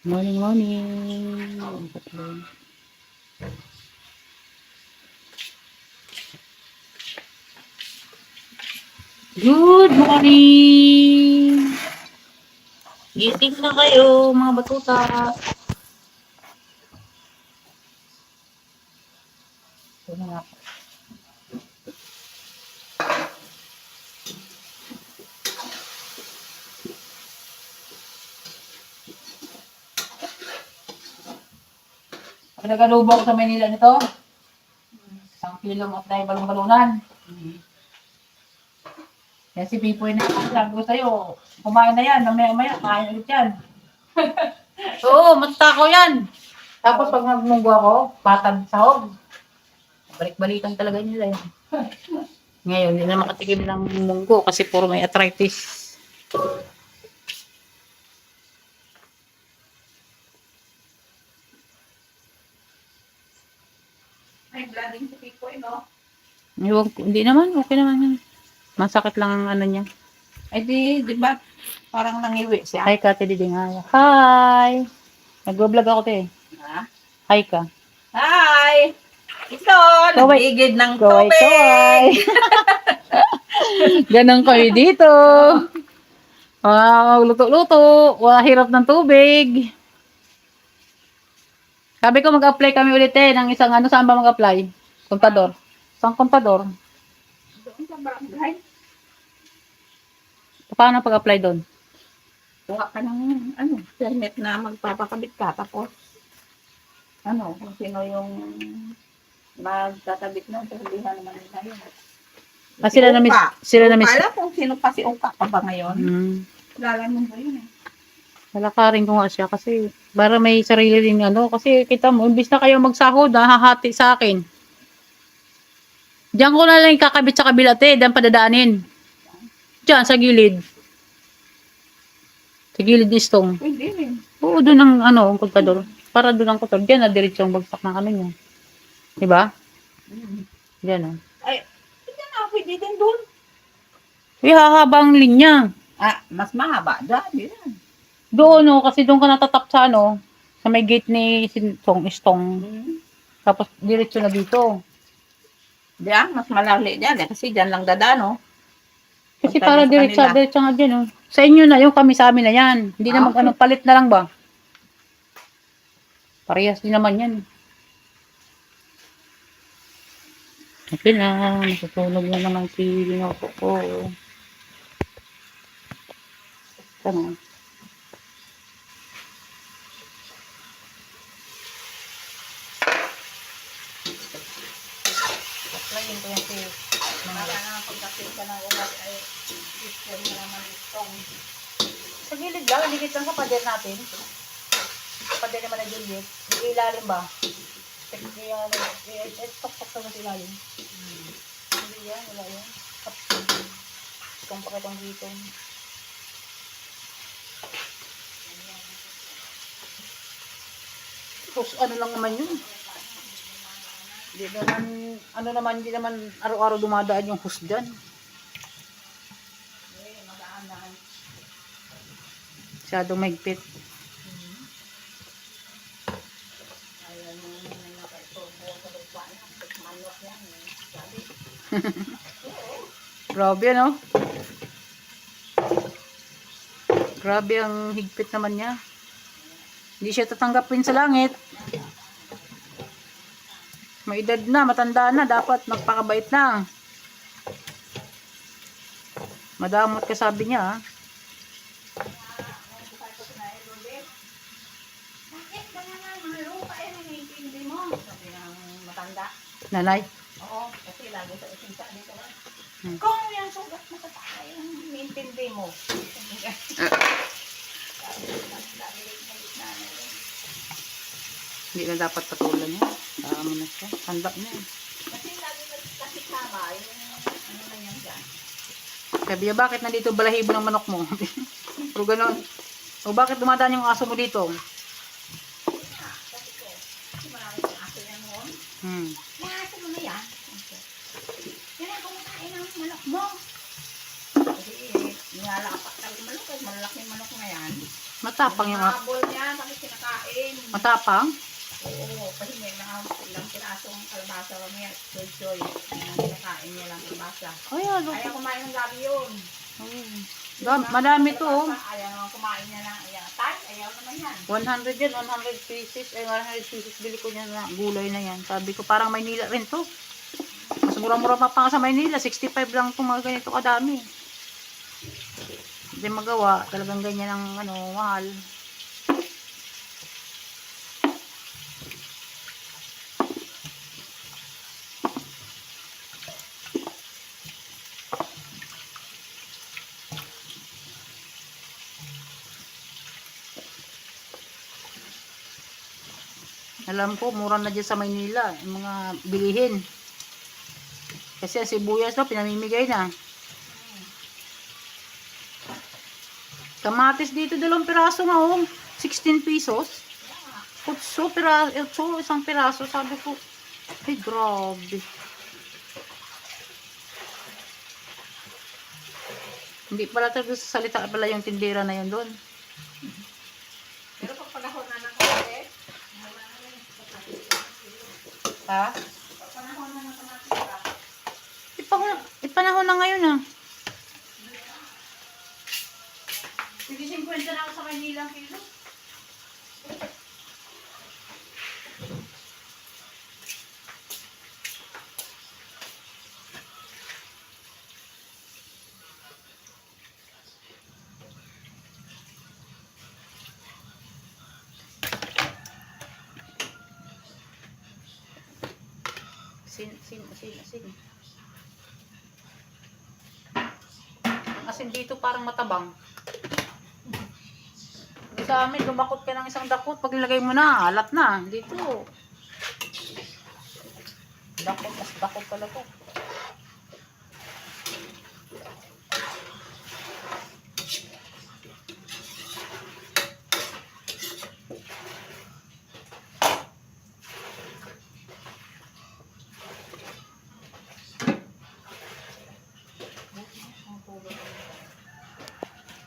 Morning, morning. Good morning! Gising na kayo, mga batuta. Ito na nga. Nag-alubog sa Manila nito. Isang kilong at dahil balong-balunan. Yan si Pipoy na yan. Sabi ko sa'yo, kumain na yan. Mamaya-maya, kain ulit yan. Oo, matakaw yan. Tapos pag nagmunggo ako, patag sahog. Balik-balikan talaga nila yan. Ngayon, hindi na makatikim ng munggo kasi puro may arthritis. May blooding si Pipoy, no? Hindi naman, okay naman yan. Masakit lang ang ano niya. Ay di ba parang nangiwi siya? Hi, Kate Diding. Hi! Nag-vlog ako, te. Ha? Hi ka. Hi! Ito, Kaway. nagigid ng Kaway, tubig! kaway. Ganon kami dito. Luto-luto. Wala hirap ng tubig. Sabi ko mag-apply kami ulit ng isang ano. Saan ba mag-apply? Kontador. Saan kontador? Doon sa barangay. Paano pag-apply doon? Kuha ka ng permit na magpapakabit ka. Tapos, kung sino yung magkakabit na, sabihan naman nila yun. Sila na miss. Alam kung sino pa si Uka pa ba ngayon? Kilala mo ba yun eh? Lalakarin ko nga siya kasi para may sarili rin kasi kita mo, imbis na kayo magsahod, hahati sa akin. Diyan ko na lang kakabit sa kabila, te. Diyan padadaanin. Diyan, sa gilid. Sa gilid ni Stong. Pwede rin. Oo, doon ang kontador. Para doon ang kontador. Diyan na diretso ang bagsak ng niya. Diba? Diyan, Ay, hindi na, pwede din doon. hahaba ang linya. Mas mahaba. Dahil yan. Doon, kasi doon ka natatap sa sa may gate ni Stong. Tapos, diretso na dito. Diyan, mas malali dyan eh. Kasi dyan lang dadaan, Kasi punta para na sa diretso nga dyan, Sa inyo na, yung kami sa amin na yan. Hindi na palit na lang ba? Parehas din naman yan. Okay na, natutulog na naman si Binoko ko. Tama. Playin ko yan si Mara na pagkapit ka ng ulat ay system na naman itong. Sa gilid lang, dikit lang sa pader natin. Sa pader naman na gilid. Yung ilalim ba? Tok-tok sa mas ilalim. Hindi yan, wala yan. Itong pakitong dito. Tapos ano lang naman yun. Hindi naman araw-araw dumadaan yung hose dyan. Masyadong mahigpit. Grabe, Grabe ang higpit naman niya. Hindi siya tatanggapin sa langit. May edad na, matanda na, dapat magpakabait na. Madamot ka sabi niya, Bakit ba naman malupa eh, hindi mo? Sabi ng matanda. Nanay. Oo, kasi lagi sa isinsa dito. Kung yung sugat mo sa tayo, maintindihan mo. Hindi na dapat patulan niya. Tama na siya. Tanda na. Kasi lagi nagkasama, yung na yan dyan. Sabi niya, bakit nandito balahibo ng manok mo? Pero ganun. O bakit dumadaan yung aso mo dito? Kasi marami yung aso yan noon. Yung aso mo na yan. Yan ang kumakain ng manok mo. Kasi nga Nalapak talaga manok. Malaking manok na yan. Matapang yung mga... Habol niya, bakit kinakain? Matapang? Oo, kasi may mga ilang pirasong kalabasa kami at choy-choy. Ang kinakain niya lang kalabasa. Ay, ano? Ayaw kumain ng gabi yun. Madami to, oh. Ayaw naman kumain niya lang. Ayaw naman yan. 100 yan, 100 pieces. Ay, 100 pieces. Bili ko niyan na gulay na yan. Sabi ko, parang Maynila rin to. Mas mura-mura pa nga sa Maynila. 65 lang itong mga ganito kadami. Hindi magawa. Talagang ganyan ang mahal. Alam ko, mura na dyan sa Maynila. Yung mga bilihin. Kasi ang sibuyas daw, pinamimigay na. Kamatis dito, 2 piraso nga, oh. 16 pesos. 8 piraso, isang piraso. Sabi ko, ay, grabe. Hindi pala talaga sa salita pala yung tindera na yun doon. Pero pag panahon na ng kape, Ha? pag panahon na ng kamatis, Ipanahon na ngayon, ah. Sige, 50 na ako sa Maynila kilo. Asin. Ang asin dito parang matabang. Sa amin, lumakot ka ng isang dakot. Pag nilagay mo na, alat na. Dito. Dakot pala to.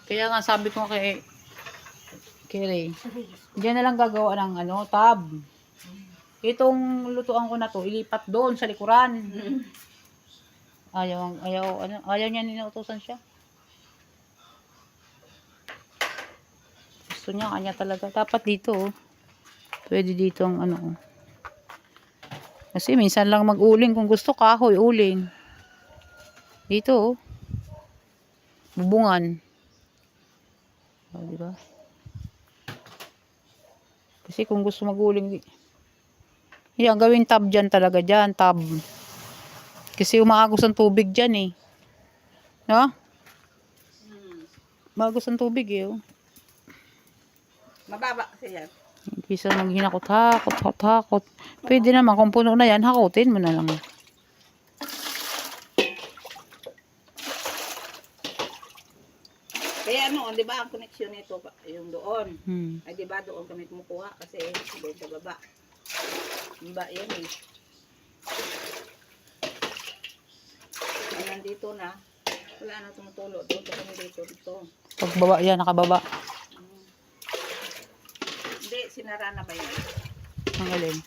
Kaya nga sabi ko kay Ray, diyan na lang gagawa ng tab. Itong lutuan ko na to, ilipat doon sa likuran. Ayaw niya ninutusan siya. Gusto niya, kanya talaga. Dapat dito, oh. Pwede dito ang oh. Kasi minsan lang mag-uling. Kung gusto, kahoy, uling. Dito, oh. Bubungan. O, diba? Kasi kung gusto mag-uling, yan, gawin tab dyan talaga dyan, tab. Kasi umaagos ang tubig dyan, eh. No? Umaagos ang tubig, eh, oh. mababa kasi yan. Bisa maghinakot. Pwede naman, kung puno na yan, hakutin mo na lang. Kaya di ba ang connection nito yung doon. Ay di ba doon kami kumukuha kasi doon sa baba. Diba yan eh. Ay nandito na. Wala na tumutulo. Doon kami dito. Pagbaba yan, nakababa. Hindi, sinara na ba yan? Ang alin.